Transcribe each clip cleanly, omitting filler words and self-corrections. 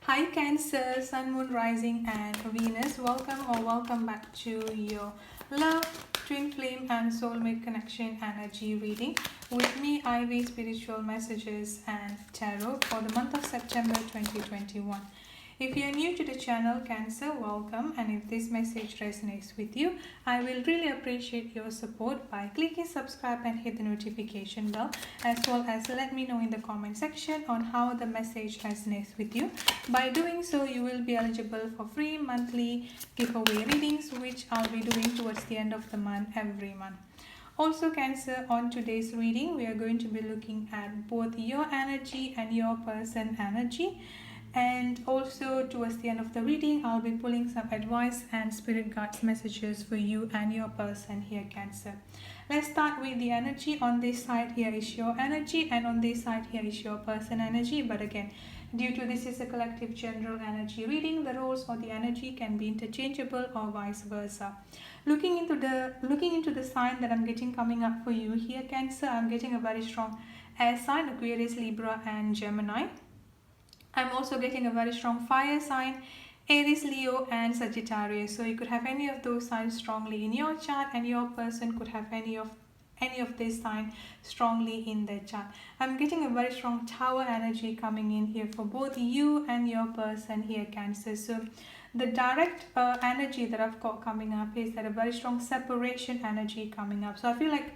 Hi Cancer, Sun, Moon, Rising and Venus. Welcome back to your Love, Twin Flame and Soulmate Connection Energy reading. With me, Ivy Spiritual Messages and Tarot for the month of September 2021. If you are new to the channel, Cancer, welcome, and if this message resonates with you, I will really appreciate your support by clicking subscribe and hit the notification bell, as well as let me know in the comment section on how the message resonates with you. By doing so, you will be eligible for free monthly giveaway readings, which I'll be doing towards the end of the month every month. Also, Cancer, on today's reading, we are going to be looking at both your energy and your person energy. And also towards the end of the reading, I'll be pulling some advice and spirit guides messages for you and your person here, Cancer. Let's start with the energy. On this side here is your energy, and on this side here is your person energy. But again, due to this is a collective general energy reading, the roles or the energy can be interchangeable or vice versa. Looking into the sign that I'm getting coming up for you here, Cancer, I'm getting a very strong air sign, Aquarius, Libra and Gemini. I'm also getting a very strong fire sign, Aries, Leo and Sagittarius. So you could have any of those signs strongly in your chart, and your person could have any of this sign strongly in their chart. I'm getting a very strong tower energy coming in here for both you and your person here, Cancer. So the direct energy that I've got coming up is that a very strong separation energy coming up. So I feel like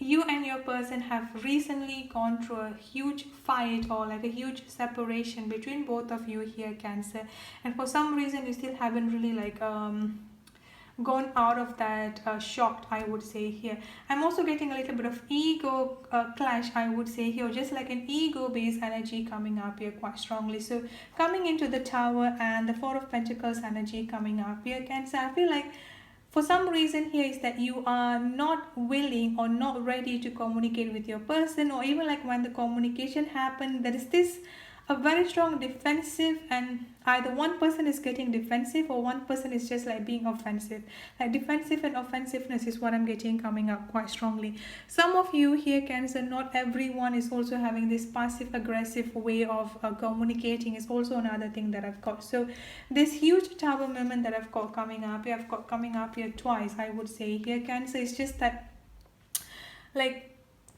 you and your person have recently gone through a huge fight or like a huge separation between both of you here, Cancer, and for some reason you still haven't really gone out of that shocked, I would say here. I'm also getting a little bit of ego clash, I would say here, just like an ego based energy coming up here quite strongly. So coming into the Tower and the Four of Pentacles energy coming up here, Cancer, I feel like for some reason here is that you are not willing or not ready to communicate with your person, or even like when the communication happened, there is this a very strong defensive, and either one person is getting defensive or one person is just like being offensive. Like defensive and offensiveness is what I'm getting coming up quite strongly. Some of you here, Cancer, not everyone is also having this passive aggressive way of communicating is also another thing that I've got. So this huge Tower moment that I've got coming up here, I've got coming up here twice, I would say here, Cancer. It's just that like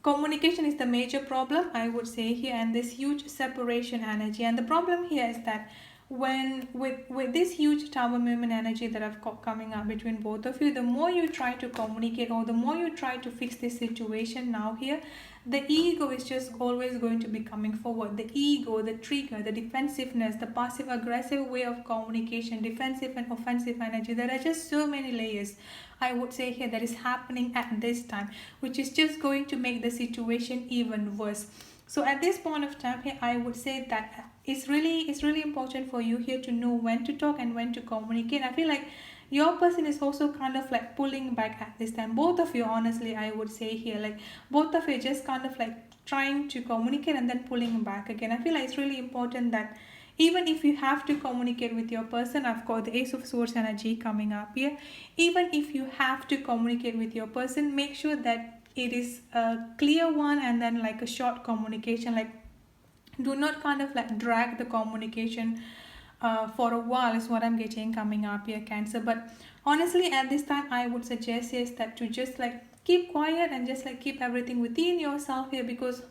communication is the major problem, I would say here, and this huge separation energy. And the problem here is that when with this huge Tower movement energy that I've got coming up between both of you, the more you try to communicate or the more you try to fix this situation now here, the ego is just always going to be coming forward. The ego, the trigger, the defensiveness, the passive aggressive way of communication, defensive and offensive energy, there are just so many layers, I would say here, that is happening at this time, which is just going to make the situation even worse. So at this point of time here, I would say that it's really important for you here to know when to talk and when to communicate. I feel like your person is also kind of like pulling back at this time. Both of you, honestly, I would say here, like both of you just kind of like trying to communicate and then pulling back again. I feel like it's really important that even if you have to communicate with your person, I've got the Ace of Swords energy coming up here. Even if you have to communicate with your person, make sure that it is a clear one and then like a short communication. Like do not kind of like drag the communication for a while is what I'm getting coming up here, Cancer. But honestly, at this time, I would suggest is that to just like keep quiet and just like keep everything within yourself here, because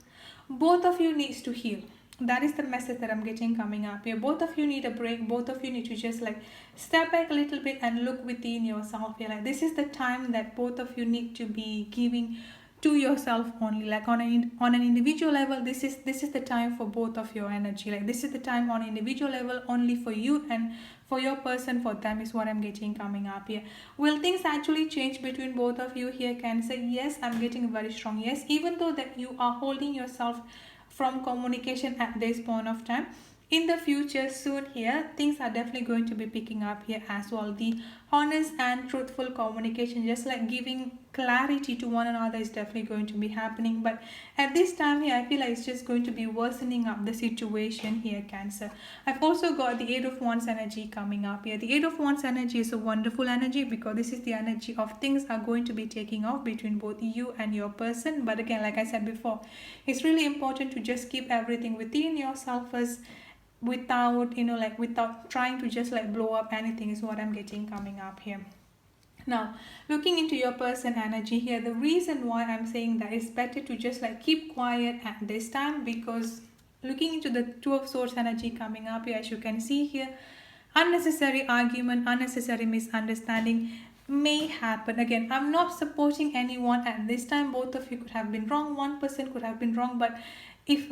both of you needs to heal. That is the message that I'm getting coming up here. Both of you need a break. Both of you need to just like step back a little bit and look within yourself here. Like this is the time that both of you need to be giving to yourself only, like on an individual level. This is the time for both of your energy. Like this is the time on individual level only for you, and for your person, for them, is what I'm getting coming up here. Will things actually change between both of you here, Cancer? Yes, I'm getting a very strong yes, even though that you are holding yourself from communication at this point of time. In the future soon here, things are definitely going to be picking up here as well. The honest and truthful communication, just like giving clarity to one another, is definitely going to be happening. But at this time here, I feel like it's just going to be worsening up the situation here, Cancer. I've also got the Eight of Wands energy coming up here. The Eight of Wands energy is a wonderful energy because this is the energy of things are going to be taking off between both you and your person. But again, like I said before, it's really important to just keep everything within yourself first without, like without trying to just like blow up anything is what I'm getting coming up here. Now, looking into your person energy here, the reason why I'm saying that it's better to just like keep quiet at this time, because looking into the Two of Swords energy coming up here, as you can see here, unnecessary argument, unnecessary misunderstanding may happen. Again, I'm not supporting anyone at this time. Both of you could have been wrong, one person could have been wrong, but if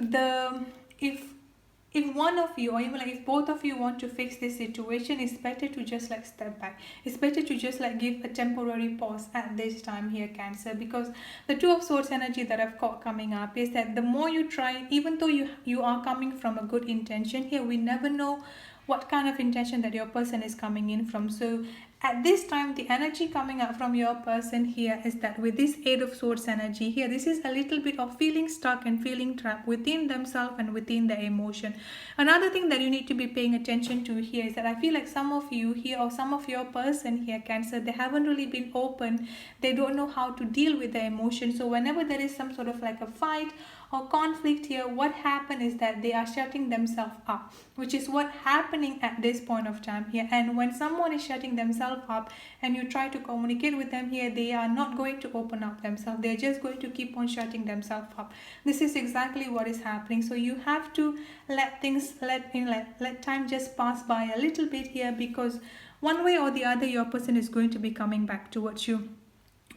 one of you, or even like if both of you want to fix this situation, it's better to just like step back. It's better to just like give a temporary pause at this time here, Cancer, because the Two of Swords energy that I've got coming up is that the more you try, even though you are coming from a good intention here, we never know what kind of intention that your person is coming in from. So at this time, the energy coming up from your person here is that with this Eight of Swords energy here, this is a little bit of feeling stuck and feeling trapped within themselves and within their emotion. Another thing that you need to be paying attention to here is that I feel like some of you here, or some of your person here, Cancer, they haven't really been open. They don't know how to deal with their emotions. So whenever there is some sort of like a fight or conflict here, what happened is that they are shutting themselves up, which is what happening at this point of time here. And when someone is shutting themselves up and you try to communicate with them here, they are not going to open up themselves. They're just going to keep on shutting themselves up. This is exactly what is happening. So you have to let things, let time just pass by a little bit here, because one way or the other your person is going to be coming back towards you.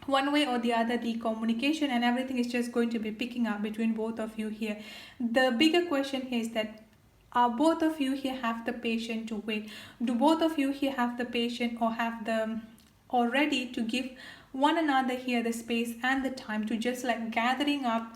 One way or the other, the communication and everything is just going to be picking up between both of you here. The bigger question here is that are both of you here have the patience to wait? Do both of you here have the patience, or have the, or ready to give one another here the space and the time to just like gathering up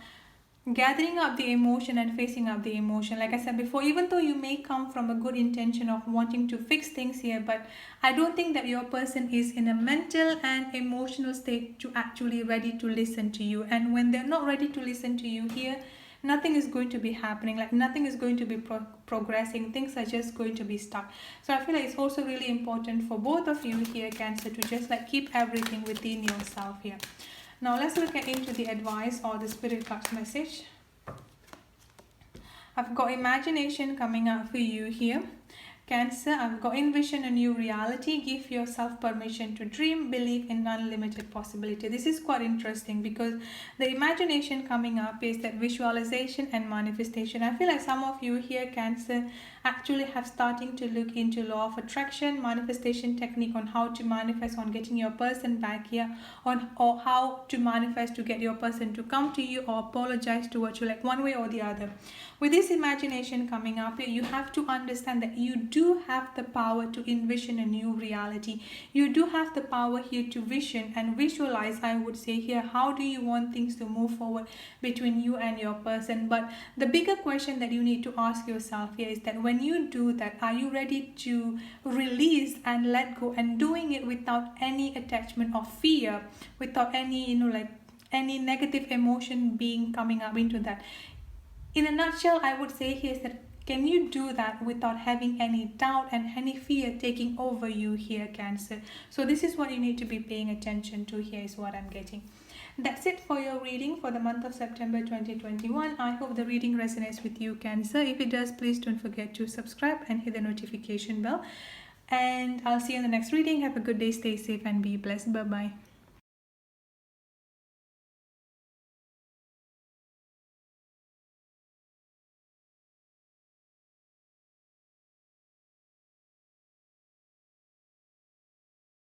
the emotion and facing up the emotion? Like I said before, even though you may come from a good intention of wanting to fix things here, but I don't think that your person is in a mental and emotional state to actually ready to listen to you. And when they're not ready to listen to you here, nothing is going to be happening, like nothing is going to be progressing. Things are just going to be stuck. So I feel like it's also really important for both of you here, Cancer, to just like keep everything within yourself here. Now let's look into the advice or the spirit cards message. I've got imagination coming up for you here, Cancer. I've got envision a new reality. Give yourself permission to dream. Believe in unlimited possibility. This is quite interesting because the imagination coming up is that visualization and manifestation. I feel like some of you here, Cancer, actually have starting to look into law of attraction, manifestation technique on how to manifest on getting your person back here, or how to manifest to get your person to come to you or apologize towards you, like one way or the other. With this imagination coming up here, you have to understand that you do have the power to envision a new reality. You do have the power here to vision and visualize, I would say here, how do you want things to move forward between you and your person. But the bigger question that you need to ask yourself here is that when you do that, are you ready to release and let go, and doing it without any attachment or fear, without any any negative emotion being coming up into that. In a nutshell, I would say here is that can you do that without having any doubt and any fear taking over you here, Cancer? So this is what you need to be paying attention to here, is what I'm getting. That's it for your reading for the month of September 2021. I hope the reading resonates with you, Cancer. If it does, please don't forget to subscribe and hit the notification bell. And I'll see you in the next reading. Have a good day, stay safe and be blessed. Bye-bye.